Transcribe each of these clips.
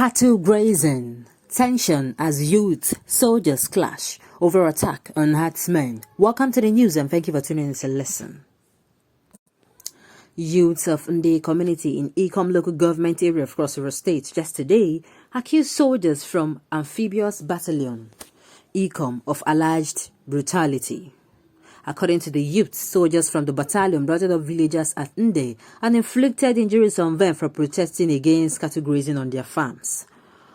Cattle grazing. Tension as youth soldiers clash over attack on herdsmen. Welcome to the news and thank you for tuning in to listen. Youths of the community in Ņ'Ârm local government area of Cross River State just today accused soldiers from amphibious battalion Ņ'Ârm of alleged brutality. According to the youth, soldiers from the battalion rounded up villagers at Nde and inflicted injuries on them for protesting against cattle grazing on their farms.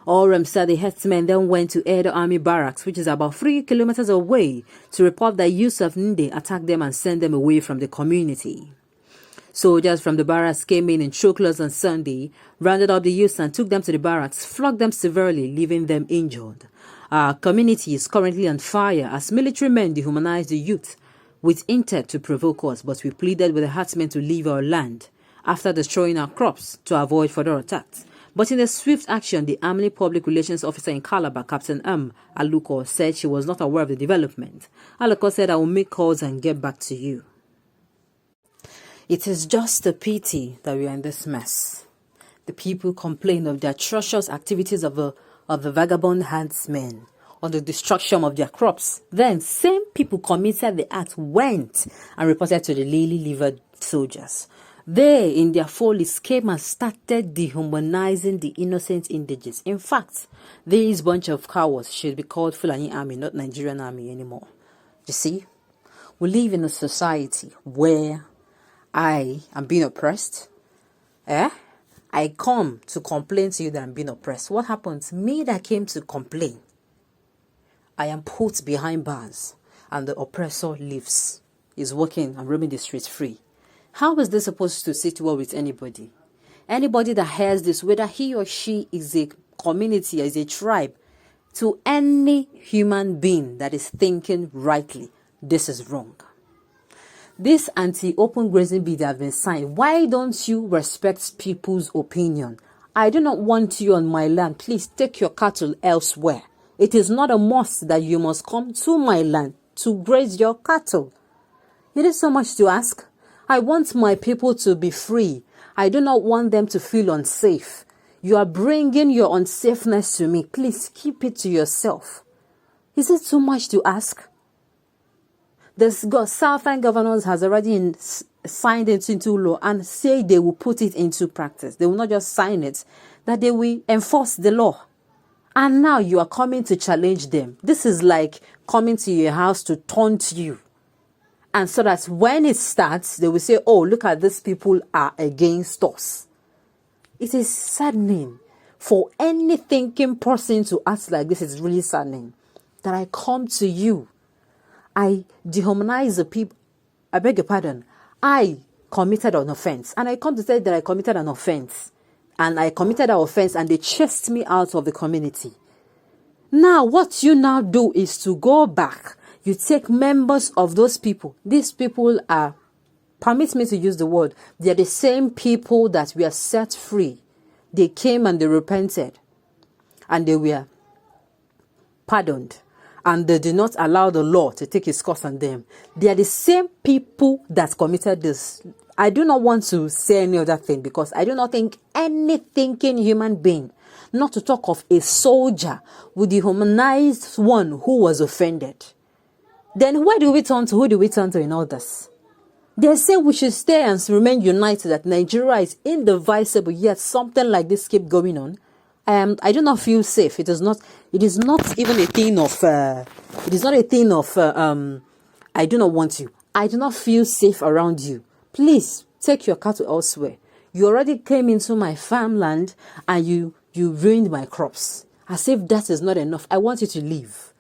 Ņ'Ârm said the herdsmen then went to the army barracks, which is about 3 kilometers away, to report that youths of Nde attacked them and sent them away from the community. Soldiers from the barracks came in chokers on Sunday, rounded up the youths and took them to the barracks, flogged them severely, leaving them injured. Our community is currently on fire as military men dehumanize the youth with intent to provoke us, but we pleaded with the herdsmen to leave our land after destroying our crops to avoid further attacks. But in a swift action, the Army Public Relations Officer in Calabar, Captain Aluko, said she was not aware of the development. Aluko said, "I will make calls and get back to you." It is just a pity that we are in this mess. The people complain of the atrocious activities of the vagabond herdsmen on the destruction of their crops. Then, same people committed the act went and reported to the lily-livered soldiers. They, in their follies, came and started dehumanizing the innocent indigenous. In fact, this bunch of cowards should be called Fulani army, not Nigerian army anymore. You see, we live in a society where I am being oppressed. I come to complain to you that I'm being oppressed. What happens? Me that came to complain, I am put behind bars and the oppressor lives, is working and roaming the streets free. How is this supposed to sit well with anybody? Anybody that hears this, whether he or she is a community, is a tribe, to any human being that is thinking rightly, this is wrong. This anti-open grazing bill that have been signed, why don't you respect people's opinion? I do not want you on my land. Please take your cattle elsewhere. It is not a must that you must come to my land to graze your cattle. It is so much to ask. I want my people to be free. I do not want them to feel unsafe. You are bringing your unsafeness to me. Please keep it to yourself. Is it too much to ask? The Southern governors has already signed it into law and say they will put it into practice. They will not just sign it, that they will enforce the law. And now you are coming to challenge them. This is like coming to your house to taunt you. And so that when it starts, they will say, "Oh, look at these people are against us." It is saddening for any thinking person to act like this. Is really saddening that I come to you. I dehumanize the people. I beg your pardon. I committed an offense. And I come to say that I committed an offense. And I committed an offense and they chased me out of the community. Now, what you now do is to go back. You take members of those people. These people are, permit me to use the word, they are the same people that were set free. They came and they repented. And they were pardoned. And they did not allow the law to take its course on them. They are the same people that committed this. I do not want to say any other thing because I do not think any thinking human being, not to talk of a soldier, would dehumanize one who was offended. Then where do we turn to? Who do we turn to in all this? They say we should stay and remain united, that Nigeria is indivisible, yet something like this keep going on. I do not feel safe. It is not even a thing of, I do not want you. I do not feel safe around you. Please take your cattle elsewhere. You already came into my farmland and you ruined my crops. As if that is not enough. I want you to leave.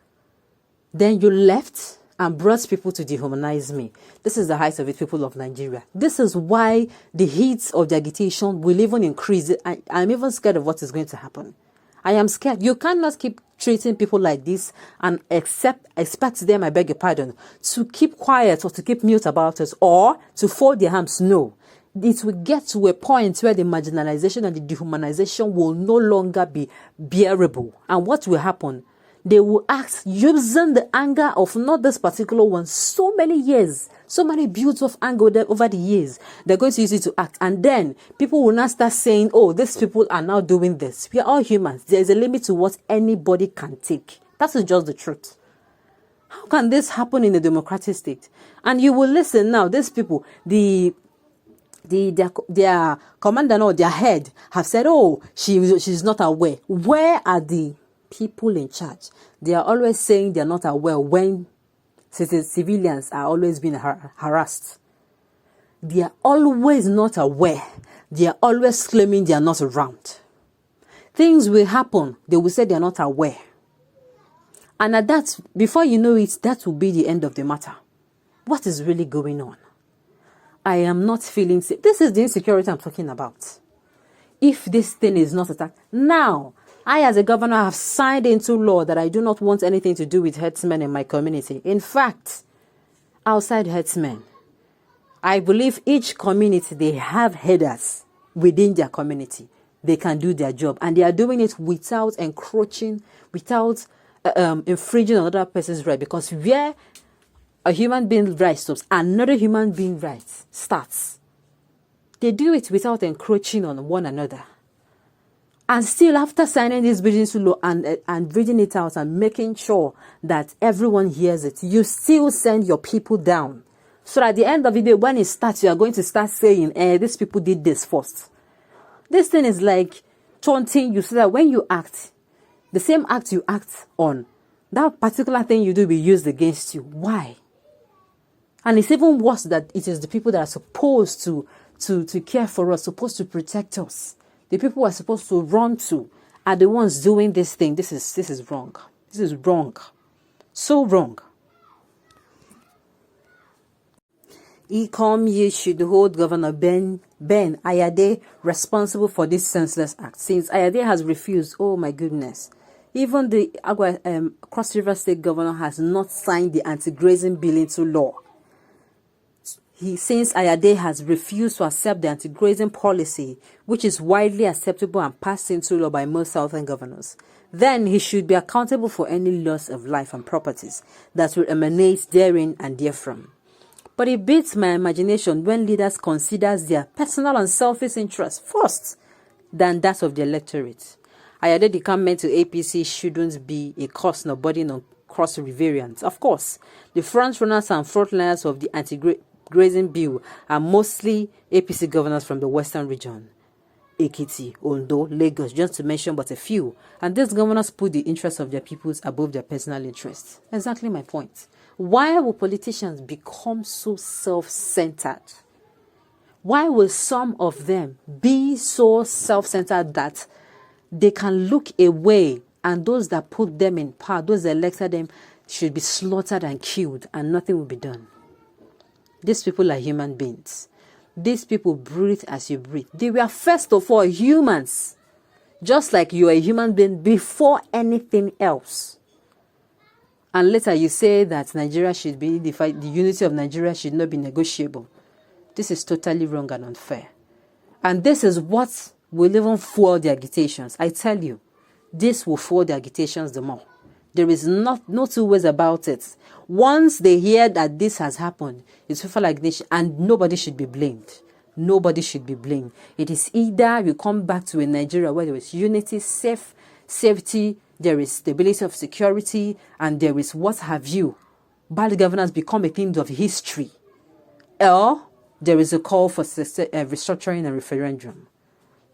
Then you left and brought people to dehumanize me. This is the height of it, people of Nigeria. This is why the heat of the agitation will even increase. I'm even scared of what is going to happen. I am scared. You cannot keep treating people like this and expect them, I beg your pardon, to keep quiet or to keep mute about it or to fold their arms. No. It will get to a point where the marginalization and the dehumanization will no longer be bearable. And what will happen? They will act using the anger of not this particular one so many years So many builds of anger over the years. They're going to use it to act. And then people will now start saying, oh, these people are now doing this. We are all humans. There is a limit to what anybody can take. That is just the truth. How can this happen in a democratic state? And you will listen now, these people, their commander or their head have said, oh, she's not aware. Where are the people in charge? They are always saying they are not aware when civilians are always being harassed. They are always not aware. They are always claiming they are not around. Things will happen. They will say they are not aware. And at that, before you know it, that will be the end of the matter. What is really going on? I am not feeling safe. This is the insecurity I'm talking about. If this thing is not attacked, now, I as a governor have signed into law that I do not want anything to do with herdsmen in my community. In fact, outside herdsmen, I believe each community, they have headers within their community. They can do their job. And they are doing it without encroaching, without infringing on another person's right. Because where a human being right stops, another human being right starts. They do it without encroaching on one another. And still, after signing this bill into law and reading it out and making sure that everyone hears it, you still send your people down. So at the end of the day, when it starts, you are going to start saying, these people did this first. This thing is like taunting you so that when you act, the same act you act on, that particular thing you do will be used against you. Why? And it's even worse that it is the people that are supposed to care for us, supposed to protect us. The people we're supposed to run to are the ones doing this thing. This is wrong. This is wrong. So wrong. Ņ'Ârm, you should hold Governor Ben Ayade responsible for this senseless act. Since Ayade has refused, oh my goodness. Even the Cross River State Governor has not signed the anti-grazing bill into law. Since Ayade has refused to accept the anti-grazing policy, which is widely acceptable and passed into law by most southern governors, then he should be accountable for any loss of life and properties that will emanate therein and therefrom. But it beats my imagination when leaders consider their personal and selfish interests first than that of the electorate. Ayade, the comment to APC shouldn't be a cost nor burden on Cross Riverians. Of course, the front runners and frontliners of the anti-grazing bill are mostly APC governors from the western region. Ekiti, Ondo, Lagos, just to mention but a few. And these governors put the interests of their peoples above their personal interests. Exactly my point. Why will politicians become so self-centered? Why will some of them be so self-centered that they can look away and those that put them in power, those that elected them, should be slaughtered and killed and nothing will be done? These people are human beings. These people breathe as you breathe. They were first of all humans. Just like you are a human being before anything else. And later you say that Nigeria should be unified, the unity of Nigeria should not be negotiable. This is totally wrong and unfair. And this is what will even fuel the agitations. I tell you, this will fuel the agitations the more. There is no two ways about it. Once they hear that this has happened, it's for like this, and nobody should be blamed. Nobody should be blamed. It is either we come back to a Nigeria where there is unity, safety, there is stability of security, and there is what have you. Bad governance become a thing of history. Or there is a call for restructuring and referendum.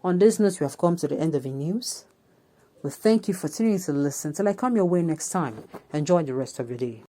On this note, we have come to the end of the news. We thank you for tuning in to listen. Till I come your way next time, enjoy the rest of your day.